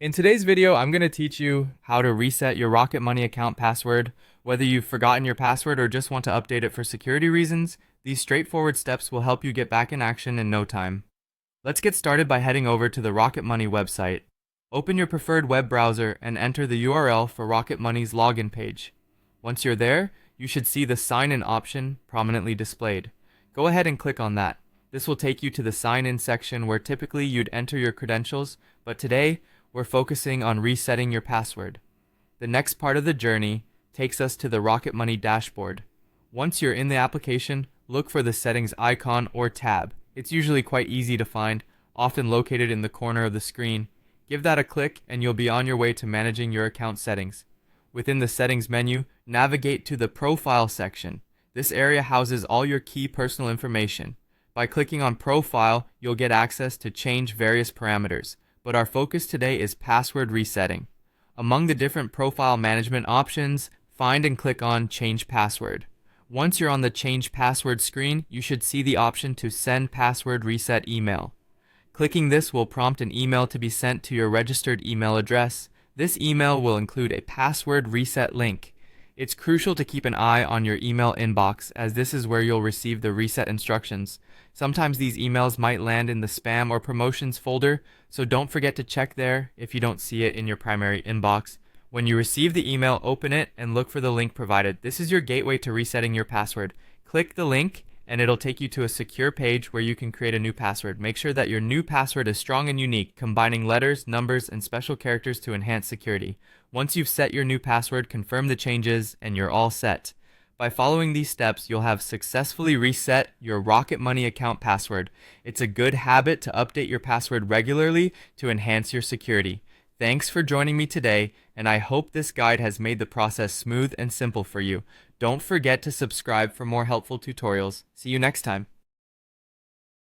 In today's video, I'm going to teach you how to reset your Rocket Money account password. Whether you've forgotten your password or just want to update it for security reasons, these straightforward steps will help you get back in action in no time. Let's get started by heading over to the Rocket Money website. Open your preferred web browser and enter the URL for Rocket Money's login page. Once you're there, you should see the Sign In option prominently displayed. Go ahead and click on that. This will take you to the Sign In section where typically you'd enter your credentials, but today, we're focusing on resetting your password. The next part of the journey takes us to the Rocket Money dashboard. Once you're in the application, look for the settings icon or tab. It's usually quite easy to find, often located in the corner of the screen. Give that a click and you'll be on your way to managing your account settings. Within the settings menu, navigate to the profile section. This area houses all your key personal information. By clicking on profile, you'll get access to change various parameters. But our focus today is password resetting. Among the different profile management options, find and click on Change Password. Once you're on the Change Password screen, you should see the option to Send Password Reset Email. Clicking this will prompt an email to be sent to your registered email address. This email will include a password reset link. It's crucial to keep an eye on your email inbox, as this is where you'll receive the reset instructions. Sometimes these emails might land in the spam or promotions folder, so don't forget to check there if you don't see it in your primary inbox. When you receive the email, open it and look for the link provided. This is your gateway to resetting your password. Click the link and it'll take you to a secure page where you can create a new password. Make sure that your new password is strong and unique, combining letters, numbers, and special characters to enhance security. Once you've set your new password, confirm the changes and you're all set. By following these steps, you'll have successfully reset your Rocket Money account password. It's a good habit to update your password regularly to enhance your security. Thanks for joining me today, and I hope this guide has made the process smooth and simple for you. Don't forget to subscribe for more helpful tutorials. See you next time.